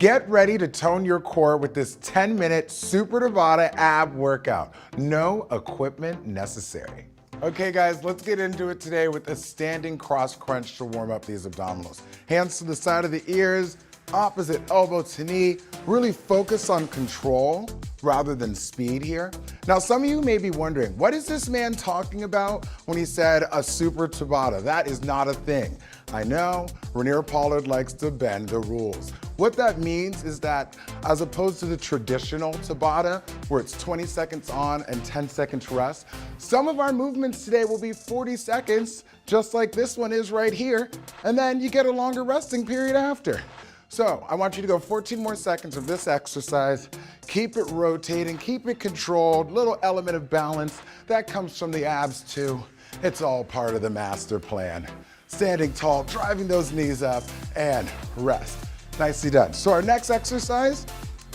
Get ready to tone your core with this 10-minute Super Tabata ab workout. No equipment necessary. Okay guys, let's get into it today with a standing cross crunch to warm up these abdominals. Hands to the side of the ears, opposite elbow to knee. Really focus on control rather than speed here. Now, some of you may be wondering, what is this man talking about when he said a Super Tabata? That is not a thing. I know, Rainier Pollard likes to bend the rules. What that means is that as opposed to the traditional Tabata, where it's 20 seconds on and 10 seconds rest, some of our movements today will be 40 seconds, just like this one is right here, and then you get a longer resting period after. So I want you to go 14 more seconds of this exercise. Keep it rotating, keep it controlled, little element of balance. That comes from the abs too. It's all part of the master plan. Standing tall, driving those knees up, and rest. Nicely done. So our next exercise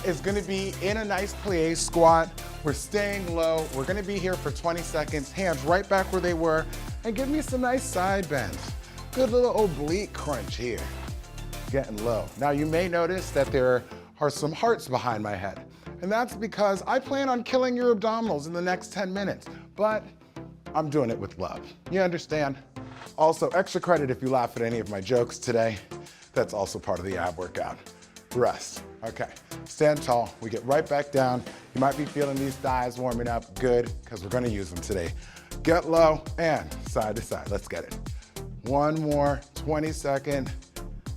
is gonna be in a nice plie squat. We're staying low. We're gonna be here for 20 seconds, hands right back where they were, and give me some nice side bends. Good little oblique crunch here. Getting low. Now you may notice that there are some hearts behind my head, and that's because I plan on killing your abdominals in the next 10 minutes, but I'm doing it with love. You understand? Also, extra credit if you laugh at any of my jokes today. That's also part of the ab workout. Rest. Okay, stand tall. We get right back down. You might be feeling these thighs warming up. Good, because we're gonna use them today. Get low and side to side. Let's get it. One more 20-second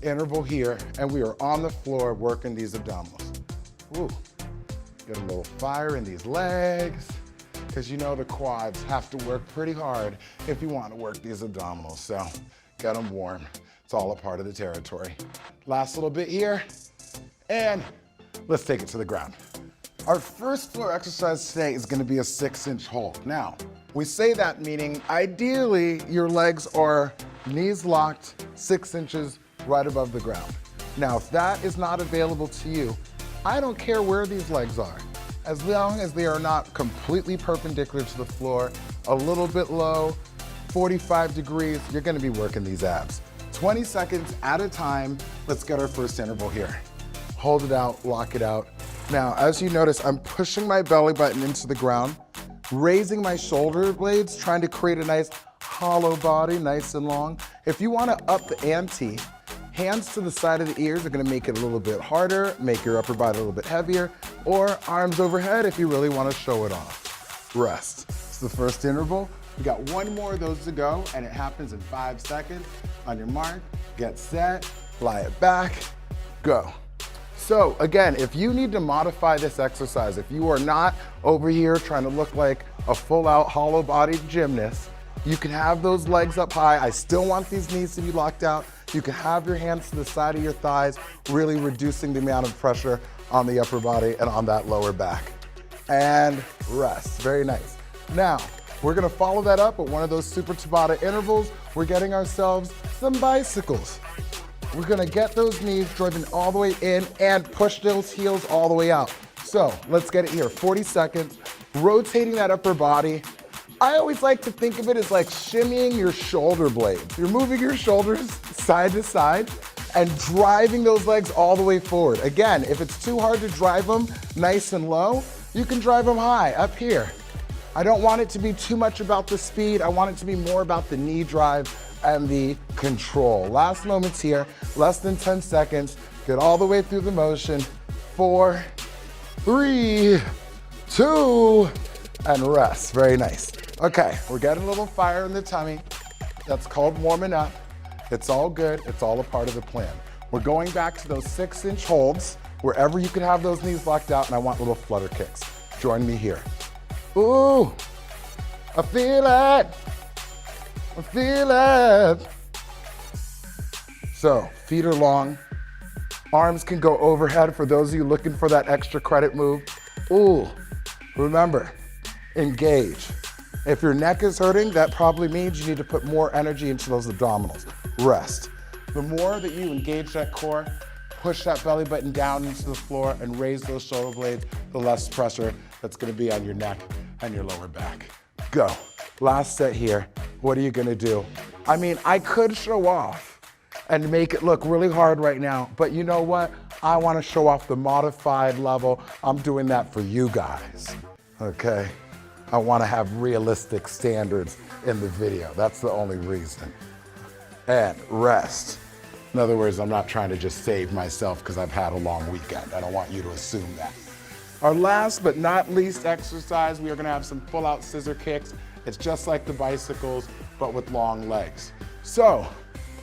interval here, and we are on the floor working these abdominals. Ooh, get a little fire in these legs, because you know the quads have to work pretty hard if you want to work these abdominals, so get them warm. It's all a part of the territory. Last little bit here, and let's take it to the ground. Our first floor exercise today is going to be a 6-inch hold. Now, we say that meaning ideally your legs are knees locked 6 inches right above the ground. Now, if that is not available to you, I don't care where these legs are. As long as they are not completely perpendicular to the floor, a little bit low, 45 degrees, you're gonna be working these abs. 20 seconds at a time. Let's get our first interval here. Hold it out, lock it out. Now, as you notice, I'm pushing my belly button into the ground, raising my shoulder blades, trying to create a nice hollow body, nice and long. If you wanna up the ante, hands to the side of the ears are gonna make it a little bit harder, make your upper body a little bit heavier, or arms overhead if you really wanna show it off. Rest. It's the first interval. We got one more of those to go, and it happens in 5 seconds. On your mark, get set, lie it back, go. So again, if you need to modify this exercise, if you are not over here trying to look like a full-out hollow-bodied gymnast, you can have those legs up high. I still want these knees to be locked out. You can have your hands to the side of your thighs, really reducing the amount of pressure on the upper body and on that lower back. And rest, very nice. Now, we're gonna follow that up with one of those Super Tabata intervals. We're getting ourselves some bicycles. We're gonna get those knees driven all the way in and push those heels all the way out. So let's get it here, 40 seconds, rotating that upper body. I always like to think of it as like shimmying your shoulder blades. You're moving your shoulders side to side and driving those legs all the way forward. Again, if it's too hard to drive them nice and low, you can drive them high up here. I don't want it to be too much about the speed. I want it to be more about the knee drive and the control. Last moments here, less than 10 seconds. Get all the way through the motion. 4, 3, 2, and rest. Very nice. Okay, we're getting a little fire in the tummy. That's called warming up. It's all good. It's all a part of the plan. We're going back to those 6-inch holds, wherever you can have those knees locked out, and I want little flutter kicks. Join me here. Ooh, I feel it. I feel it. So, feet are long. Arms can go overhead for those of you looking for that extra credit move. Ooh, remember, engage. If your neck is hurting, that probably means you need to put more energy into those abdominals. Rest. The more that you engage that core, push that belly button down into the floor and raise those shoulder blades, the less pressure that's gonna be on your neck and your lower back. Go. Last set here. What are you gonna do? I mean, I could show off and make it look really hard right now, but you know what? I wanna show off the modified level. I'm doing that for you guys, okay? I wanna have realistic standards in the video. That's the only reason. And rest. In other words, I'm not trying to just save myself because I've had a long weekend. I don't want you to assume that. Our last but not least exercise, we are gonna have some full-out scissor kicks. It's just like the bicycles, but with long legs. So,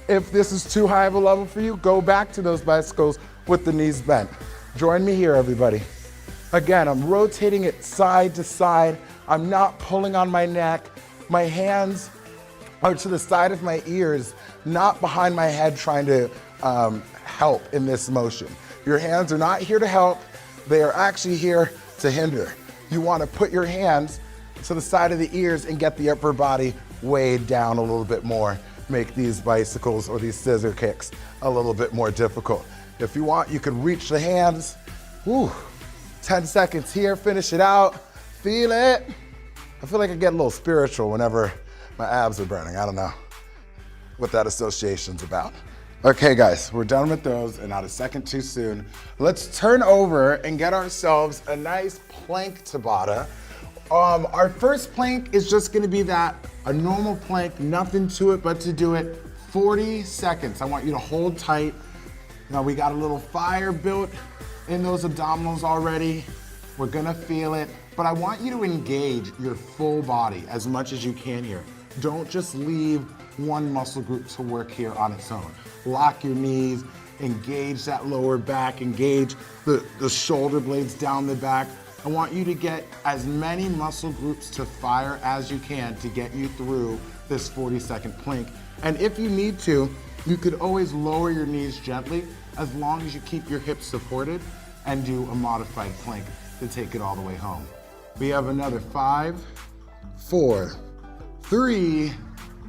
if this is too high of a level for you, go back to those bicycles with the knees bent. Join me here, everybody. Again, I'm rotating it side to side. I'm not pulling on my neck. My hands are to the side of my ears, not behind my head trying to help in this motion. Your hands are not here to help. They are actually here to hinder. You want to put your hands to the side of the ears and get the upper body weighed down a little bit more. Make these bicycles or these scissor kicks a little bit more difficult. If you want, you can reach the hands. Woo. 10 seconds here, finish it out. Feel it. I feel like I get a little spiritual whenever my abs are burning. I don't know what that association's about. Okay guys, we're done with those and not a second too soon. Let's turn over and get ourselves a nice plank Tabata. Our first plank is just gonna be a normal plank, nothing to it but to do it 40 seconds. I want you to hold tight. Now we got a little fire built in those abdominals already. We're gonna feel it, but I want you to engage your full body as much as you can here. Don't just leave one muscle group to work here on its own. Lock your knees, engage that lower back, engage the shoulder blades down the back. I want you to get as many muscle groups to fire as you can to get you through this 40-second plank. And if you need to, you could always lower your knees gently as long as you keep your hips supported and do a modified plank to take it all the way home. We have another 5, 4, 3,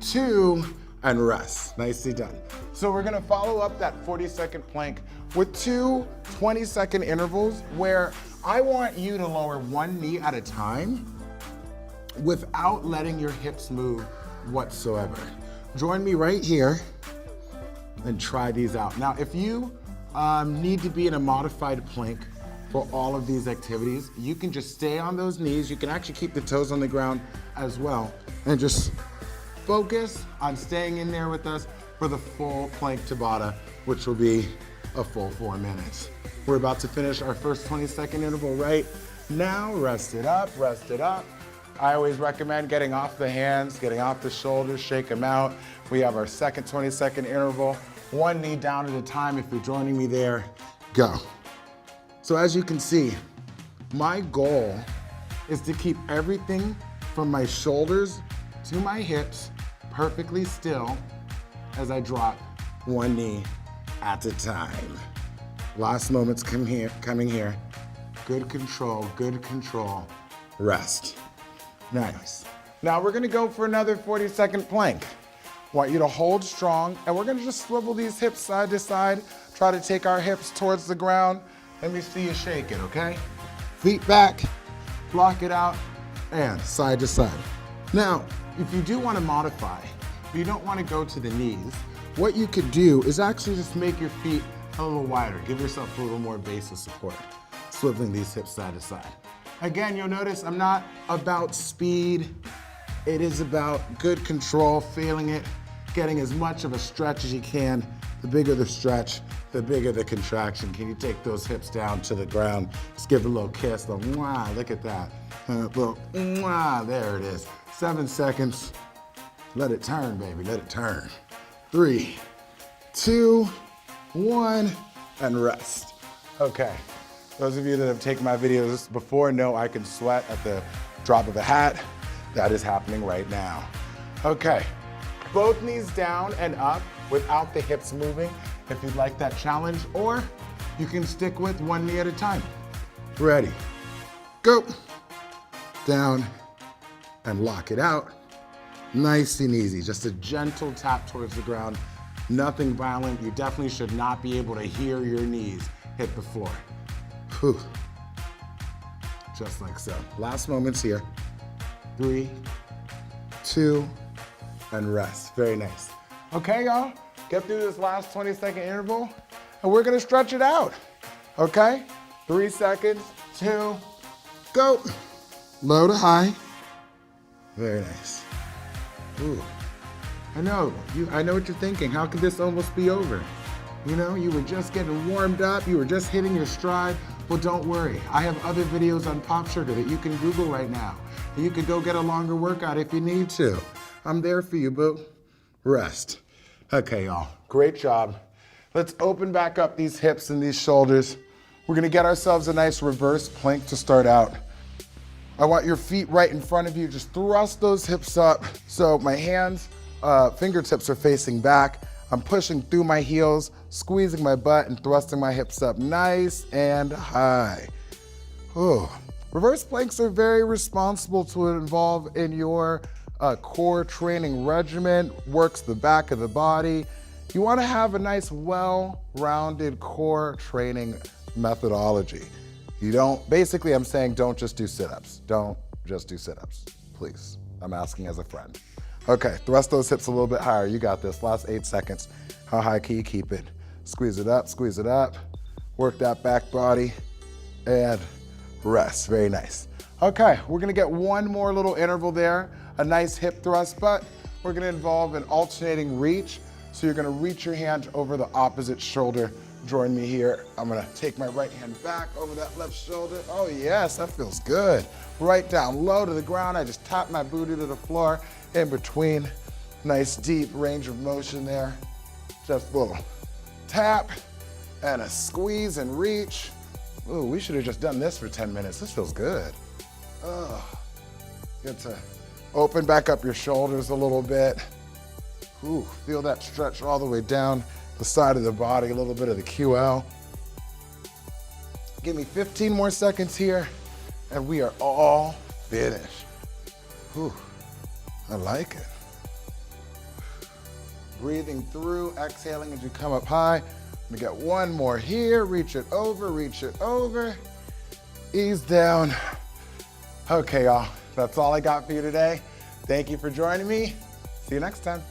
2, and rest. Nicely done. So we're gonna follow up that 40-second plank with 2 20-second intervals where I want you to lower one knee at a time without letting your hips move whatsoever. Join me right here and try these out. Now, if you need to be in a modified plank for all of these activities, you can just stay on those knees. You can actually keep the toes on the ground as well and just focus on staying in there with us for the full plank Tabata, which will be a full 4 minutes. We're about to finish our first 20-second interval right now. Rest it up, rest it up. I always recommend getting off the hands, getting off the shoulders, shake them out. We have our second 20-second interval. One knee down at a time. If you're joining me there, go. So as you can see, my goal is to keep everything from my shoulders to my hips perfectly still as I drop one knee at a time. Last moments coming here. Good control, rest. Nice. Now we're gonna go for another 40-second plank. Want you to hold strong, and we're gonna just swivel these hips side to side, try to take our hips towards the ground. Let me see you shake it, okay? Feet back, block it out, and side to side. Now, if you do wanna modify, if you don't wanna go to the knees, what you could do is actually just make your feet a little wider. Give yourself a little more base of support. Swiveling these hips side to side. Again, you'll notice I'm not about speed. It is about good control, feeling it, getting as much of a stretch as you can. The bigger the stretch, the bigger the contraction. Can you take those hips down to the ground? Just give a little kiss, a mwah, look at that. A little mwah, there it is. 7 seconds. Let it turn, baby, let it turn. 3, 2, 1, and rest. Okay, those of you that have taken my videos before know I can sweat at the drop of a hat. That is happening right now. Okay, both knees down and up without the hips moving if you'd like that challenge, or you can stick with one knee at a time. Ready, go. Down and lock it out. Nice and easy, just a gentle tap towards the ground. Nothing violent. You definitely should not be able to hear your knees hit the floor. Whew. Just like so. Last moments here. 3, 2, and rest. Very nice. Okay, y'all, get through this last 20-second interval, and we're gonna stretch it out. Okay? 3 seconds, 2, go. Low to high. Very nice. Ooh. I know what you're thinking. How could this almost be over? You know, you were just getting warmed up, you were just hitting your stride. Well, don't worry. I have other videos on Pop Sugar that you can Google right now. You could go get a longer workout if you need to. I'm there for you, boo. Rest. Okay, y'all. Great job. Let's open back up these hips and these shoulders. We're gonna get ourselves a nice reverse plank to start out. I want your feet right in front of you. Just thrust those hips up. So my hands, fingertips are facing back. I'm pushing through my heels, squeezing my butt and thrusting my hips up nice and high. Ooh. Reverse planks are very responsible to involve in your core training regimen, works the back of the body. You want to have a nice, well-rounded core training methodology. Basically I'm saying don't just do sit-ups. Don't just do sit-ups, please. I'm asking as a friend. Okay, thrust those hips a little bit higher. You got this, last 8 seconds. How high can you keep it? Squeeze it up, work that back body, and rest, very nice. Okay, we're gonna get one more little interval there, a nice hip thrust, but we're gonna involve an alternating reach. So you're gonna reach your hand over the opposite shoulder. Join me here. I'm gonna take my right hand back over that left shoulder. Oh yes, that feels good. Right down low to the ground. I just tap my booty to the floor in between. Nice deep range of motion there. Just a little tap and a squeeze and reach. Ooh, we should have just done this for 10 minutes. This feels good. Oh, get to open back up your shoulders a little bit. Ooh, feel that stretch all the way down the side of the body, a little bit of the QL. Give me 15 more seconds here, and we are all finished. Ooh, I like it. Breathing through, exhaling as you come up high. We got one more here. Reach it over, ease down. Okay, y'all, that's all I got for you today. Thank you for joining me. See you next time.